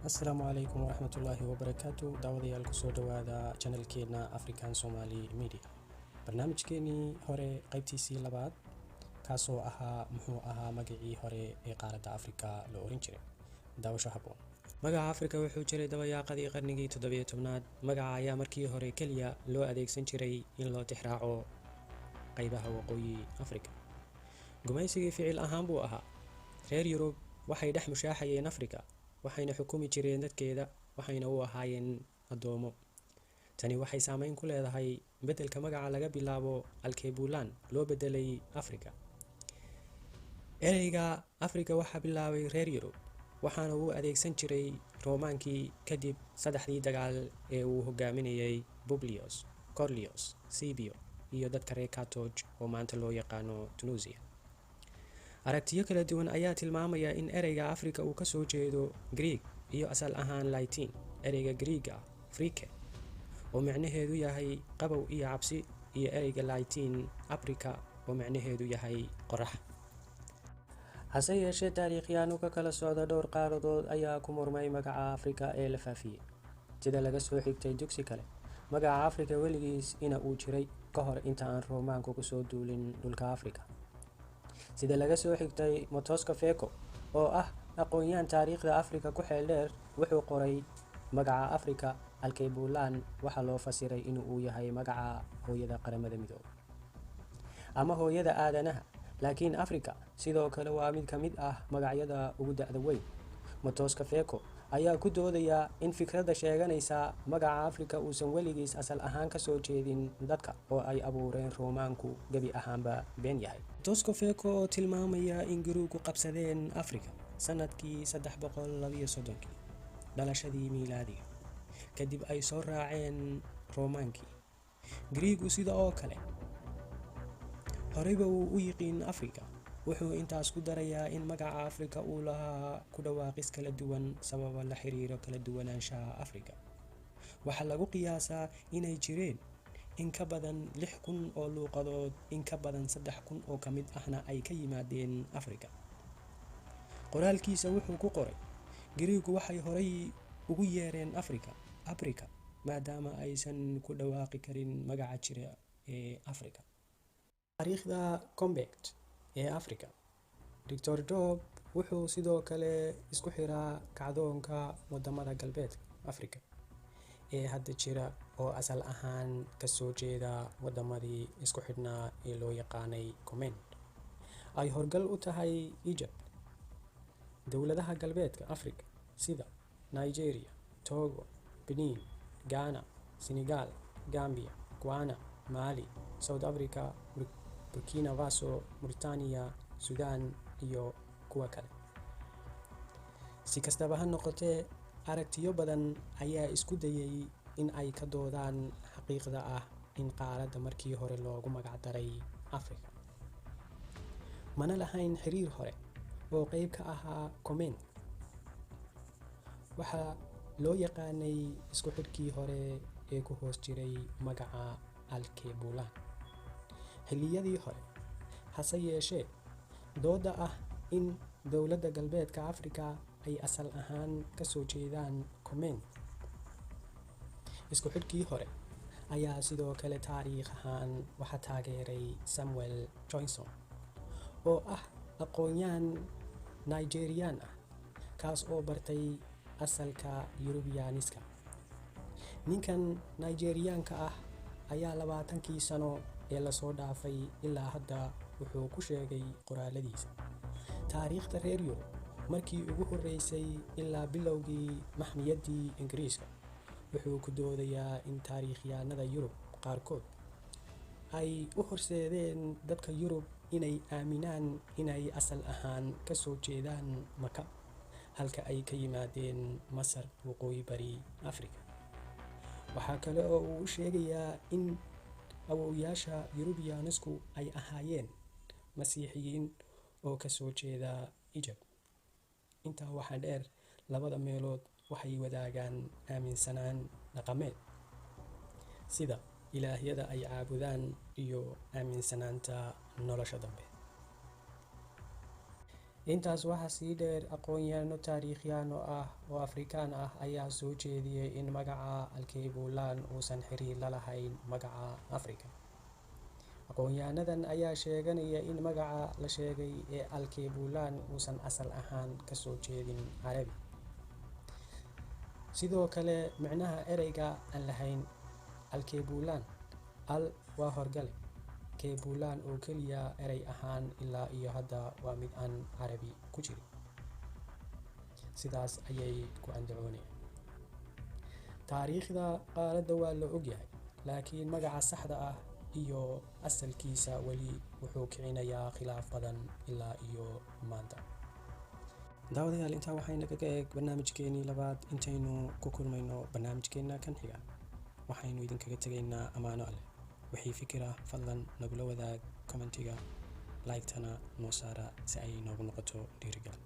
Asalaamu calaykum waraxmatullaahi wabarakaatu. daawadayaal kusoo dhawaada channelkeena African Somali Media. barnaamijkeenii hore qaybtiisii labaad kaasoo muxuu ahaa magacii hore ee qaaradda Afrika loo oran jiray. daawasho habboon. magaca Afrika wuxuu jiray dabayaaqadii qarnigii 17aad. magaca ayaa markii hore keliya loo adeegsan jiray in loo tixraaco qaybaha waqooyi Afrika. gumaysigii ficil ahaan buu ahaa. reer Yurub waxay dhex mushaaxayeen Afrika, waxayna xukumi jireen dadkeeda, waxayna u ahaayeen addoomo. tani waxay saameyn ku leedahay beddelka magaca laga bilaabo Alkebulan loo beddelay Afrika. ereyga Afrika waxaa bilaabay reer Yurub, waxaana uu adeegsan jiray Roomaankii kadib 3 dagaal ee uu hogaaminayay Publius Cornelius Scipio iyo dadka reer Carthage oo maanta loo yaqaano Tunisia. aragtiyo kala duwan ayaa tilmaamaya in ereyga Afrika uu ka soo jeedo Greek iyo asal ahaan Latin. ereyga Greek-ga Afrique oo macnaheedu yahay qabow iyo cabsi, iyo ereyga Latin Africa oo macnaheedu yahay qorax. hase yeeshee taariikhyahanno ka kala socda dhowr qaaradood ayaa ku murmay magaca Afrika ee la faafiyey. sida laga soo xigtay dugsi kale, magaca Afrika weligiis uu jiray ka hor inta aan Roomaanku ku soo duulin dhulka Afrika. sida laga soo xigtay Motoska Feko oo ah aqoonyahan taariikhda Afrika ku xeel dheer, wuxuu qoray magaca Afrika Alkebulan waxaa loo fasiray inuu yahay magaca hooyada qaramada midoobay ama hooyada aadanaha. laakiin Afrika sidoo kale waa mid ka mid ah magacyada ugu da'da weyn. Motoska Feko ayaa ku doodaya in fikradda sheeganaysa magaca Afrika uusan weligiis asal ahaan ka soo jeedin dadka oo ay abuureen Roomaanku gebi ahaanba been yahay. Motoska Feko oo tilmaamaya in Giriiggu qabsadeen Afrika sanadkii 332 dhalashadii miilaadiga, kadib ay soo raaceen Roomaankii. Giriiggu sida oo kale horeyba uu u yiqiin Afrika. wuxuu intaas ku darayaa in magaca Afrika uu lahaa ku dhawaaqis kala duwan sababo la xiriiro kala duwanaanshaha Afrika. waxaa lagu qiyaasaa inay jireen in ka badan 6,000 oo luuqadood, in ka badan 3,000 oo ka mid ahna ay ka yimaadeen Afrika. qoraalkiisa wuxuu ku qoray, Giriiggu waxay horey ugu yeereen Afrika maadaama aysan ku dhawaaqi karin magaca jira ee Afrika. taariikhda Compact ee Afrika. Dr. Job wuxuu sidoo kale isku xiraa kacdoonka wadamada galbeedka Afrika ee hadda jira oo asal ahaan ka soo jeeda wadamadii isku xidhnaa ee loo yaqaanay Comend. ay horgal u tahay Egypt. dowladaha galbeedka Afrika sida Nigeria, Togo, Benin, Ghana, Senegal, Gambia, Ghana, Mali, South Africa, Burkina Faso, Mauritania, Sudan iyo kuwa kale. si kastaba ha noqotee, aragtiyo badan ayaa isku dayay in ay ka doodaan xaqiiqda ah in qaaradda markii hore loogu magac daray Afrika mana lahayn xiriir hore oo qayb ka ahaa Comend. waxaa loo yaqaanay isku xidhkii hore ee ku hoos jiray magaca Alkebulan xilliyadii hore. hase yeeshee, dooda ah in dowladda galbeedka Afrika ay asal ahaan ka soo jeedaan Comend isku xidhkii hore ayaa sidoo kale taariikh ahaan waxaa taageeray Samuel Johnson oo ah aqoonyahan Nigerian ah, kaas oo bartay asalka Yurubiyaaniska. ninkan Nigerianka ah ayaa 20kii sano ee lasoo dhaafay ilaa hadda wuxuu ku sheegay qoraaladiisa taariikhda reer Yurub markii ugu horeysay ilaa bilowgii maxmiyadii Ingiriiska. wuxuu ku doodayaa in taariikhyahanada Yurub qaarkood ay u horseedeen dadka Yurub inay aaminaan inay asal ahaan ka soo jeedaan Maka, halka ay ka yimaadeen Masar, waqooyi bari Afrika. waxaa kale oo uu sheegayaa in awowyaasha Yurubiyanisku ay ahaayeen Masiixiyiin oo ka soo jeeda Egypt. intaa waxaa dheer, labada meelood waxay wadaagaan aaminsanaan dhaqameed sida ilaahyada ay caabudaan iyo aaminsanaanta nolosha dambe. intaas waxaa sii dheer, aqoon-yahano taariikhyahanno ah oo Afrikaan ah ayaa soo jeediyey in magaca Alkebulan uusan xiriir la lahayn magaca Afrika. Aqoon-yahanadan ayaa sheeganaya in magaca la sheegay ee Alkebulan uusan asal ahaan ka soo jeedin Carabi. Sidoo kale, micnaha ereyga aan lahayn Alkebulan, al waa horgale, Kebulan oo keliya erey ahaan ilaa iyo hadda waa mid aan Carabi ku jirin. Sidaas ayay ku andacoonayaan. Taariikhda qaaradda waa la ogyahay, laakiin magaca saxda ah iyo asalkiisa weli wuxuu kicinayaa khilaaf badan ilaa iyo maanta. daawadayaal, intaa waxayna kaga eeg barnaamijkeenii labaad. Intaynu ku kulmayno barnaamijkeena kan xiga, waxaynu idinkaga tegaynaa ammaano Alle. wixii fikir ah fadlan nagula wadaag commentiga, like-tana noo saara si ay noogu noqoto dhiirigelin.